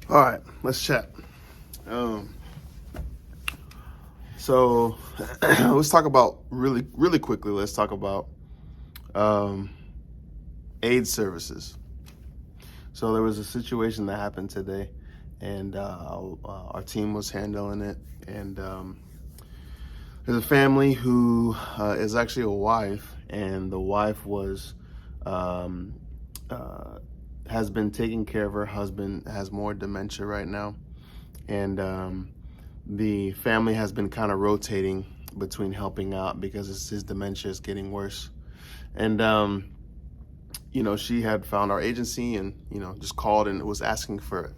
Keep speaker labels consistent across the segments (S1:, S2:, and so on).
S1: All right, let's chat. Um, so let's talk about really quickly. Let's talk about um, aid services. So there was a situation that happened today, and our team was handling it. And there's a family who is actually a wife, and the wife was um, uh, has been taking care of her husband. Has more dementia right now, and the family has been kind of rotating between helping out because his dementia is getting worse. And she had found our agency and just called and was asking for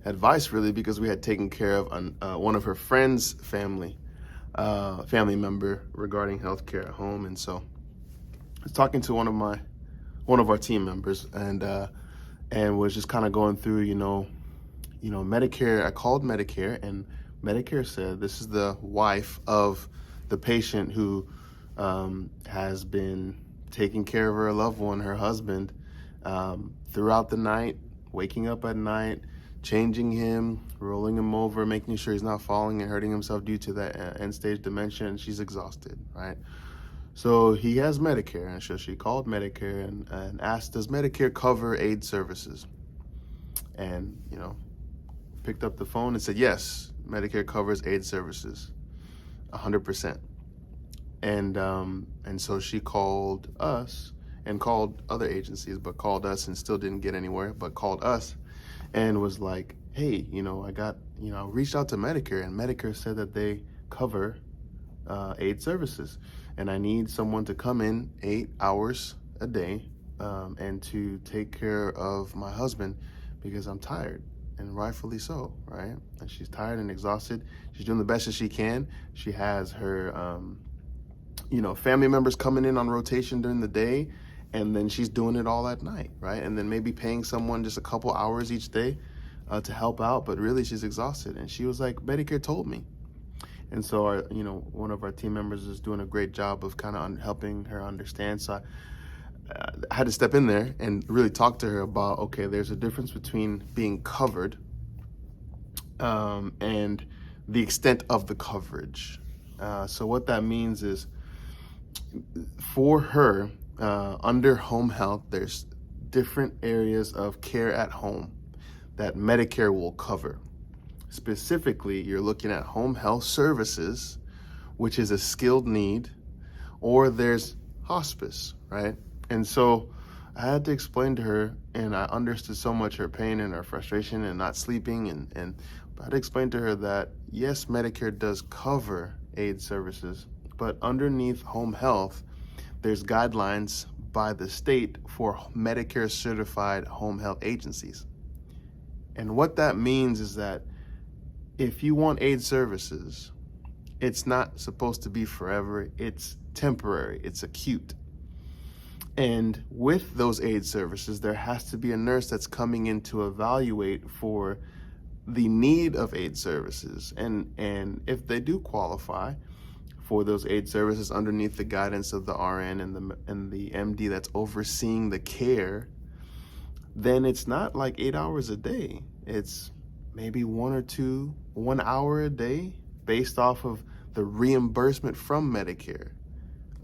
S1: advice, really, because we had taken care of one of her friends' family member regarding healthcare at home. And so I was talking to one of our team members, and was just kind of going through Medicare. I called Medicare, and Medicare said this is the wife of the patient who has been taking care of her loved one, her husband, throughout the night, waking up at night, changing him, rolling him over, making sure he's not falling and hurting himself due to that end-stage dementia, and she's exhausted, right? So he has Medicare, and so she called Medicare and asked, does Medicare cover aid services? And, picked up the phone and said, yes, Medicare covers aid services, 100%. And so she called us and called other agencies, but called us and still didn't get anywhere, but called us and was like, hey, I reached out to Medicare, and Medicare said that they cover aid services. And I need someone to come in 8 hours a day and to take care of my husband because I'm tired. And rightfully so, right? And she's tired and exhausted. She's doing the best that she can. She has her, family members coming in on rotation during the day, and then she's doing it all at night, right? And then maybe paying someone just a couple hours each day to help out, but really she's exhausted. And she was like, Medicare told me. And so one of our team members is doing a great job of kind of helping her understand. So I had to step in there and really talk to her about, okay, there's a difference between being covered and the extent of the coverage. So what that means is for her, under home health, there's different areas of care at home that Medicare will cover. Specifically, you're looking at home health services, which is a skilled need, or there's hospice, right? And so I had to explain to her, and I understood so much her pain and her frustration and not sleeping, and I had to explain to her that yes, Medicare does cover aid services, but underneath home health, there's guidelines by the state for Medicare certified home health agencies. And what that means is that if you want aid services, it's not supposed to be forever, it's temporary, it's acute. And with those aid services, there has to be a nurse that's coming in to evaluate for the need of aid services. And if they do qualify for those aid services underneath the guidance of the RN and the MD that's overseeing the care, then it's not like 8 hours a day. It's maybe 1 hour a day based off of the reimbursement from Medicare.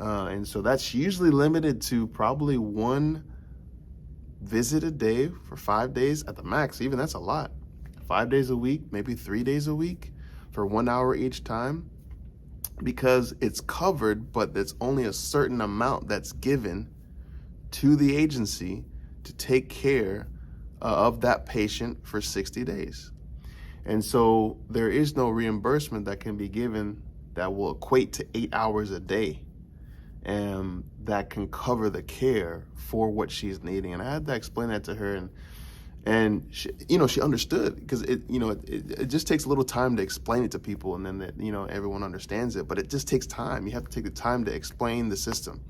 S1: And so that's usually limited to probably one visit a day for 5 days at the max. Even that's a lot. 5 days a week, maybe 3 days a week for 1 hour each time, because it's covered, but there's only a certain amount that's given to the agency to take care of that patient for 60 days. And so there is no reimbursement that can be given that will equate to 8 hours a day and that can cover the care for what she's needing. And I had to explain that to her, and she, she understood, because it just takes a little time to explain it to people, and then everyone understands it. But it just takes time. You have to take the time to explain the system.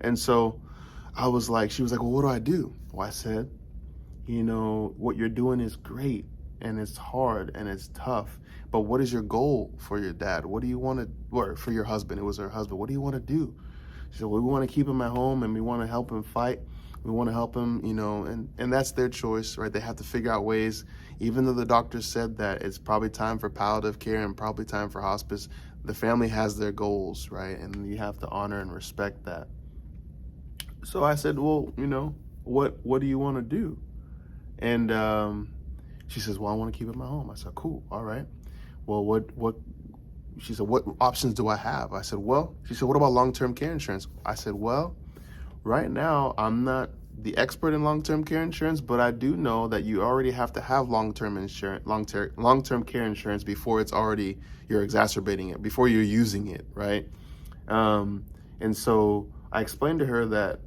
S1: And so she was like, well, what do I do? Well, I said, what you're doing is great, and it's hard and it's tough, but what is your goal for your dad? What do you want to, or for your husband? It was her husband. What do you want to do? She said, well, we want to keep him at home and we want to help him fight We want to help them, and that's their choice, right? They have to figure out ways, even though the doctor said that it's probably time for palliative care and probably time for hospice, the family has their goals, right? And you have to honor and respect that. So I said, well, what do you want to do? And she says, well, I want to keep it in my home. I said, cool, all right. Well, what she said, what options do I have? I said, well, she said, what about long-term care insurance? I said, well, right now, I'm not the expert in long-term care insurance, but I do know that you already have to have long-term care insurance before you're exacerbating it, before you're using it, right? And so I explained to her that,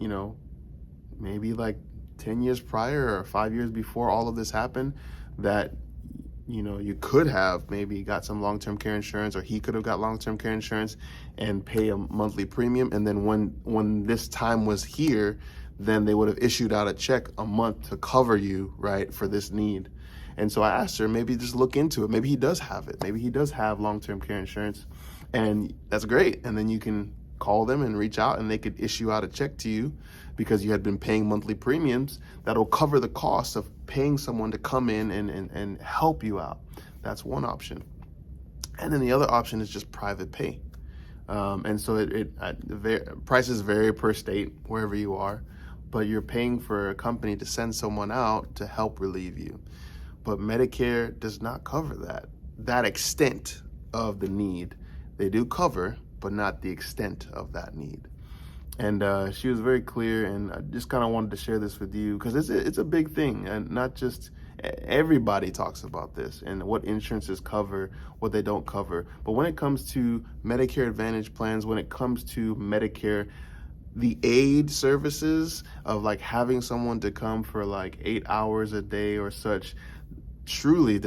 S1: maybe like 10 years prior or 5 years before all of this happened, that you could have maybe got some long-term care insurance, or he could have got long-term care insurance and pay a monthly premium. And then when this time was here, then they would have issued out a check a month to cover you, right, for this need. And so I asked her, maybe just look into it. Maybe he does have it. Maybe he does have long-term care insurance, and that's great. And then you can call them and reach out, and they could issue out a check to you because you had been paying monthly premiums that'll cover the cost of paying someone to come in and help you out. That's one option. And then the other option is just private pay. And so prices vary per state, wherever you are, but you're paying for a company to send someone out to help relieve you. But Medicare does not cover that extent of the need. They do cover, but not the extent of that need. And she was very clear, and I just kind of wanted to share this with you because it's a big thing, and not just everybody talks about this and what insurances cover, what they don't cover. But when it comes to Medicare Advantage plans, when it comes to Medicare, the aide services of like having someone to come for like 8 hours a day or such, truly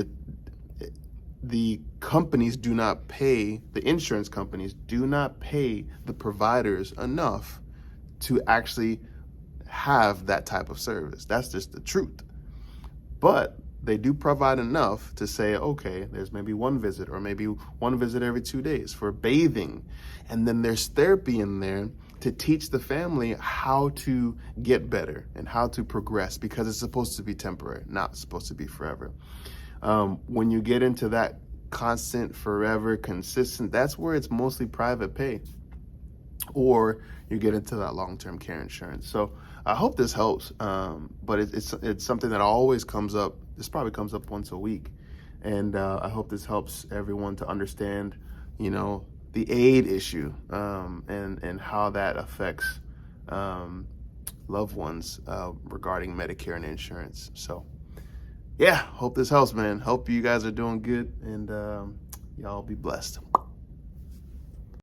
S1: the companies do not pay, the insurance companies do not pay the providers enough to actually have that type of service. That's just the truth. But they do provide enough to say, okay, there's maybe one visit or maybe one visit every 2 days for bathing. And then there's therapy in there to teach the family how to get better and how to progress, because it's supposed to be temporary, not supposed to be forever. When you get into that constant, forever, consistent, that's where it's mostly private pay, or you get into that long-term care insurance. So I hope this helps, but it's something that always comes up. This probably comes up once a week, and I hope this helps everyone to understand, the aid issue, and how that affects loved ones regarding Medicare and insurance. So yeah, hope this helps, man. Hope you guys are doing good, and y'all be blessed.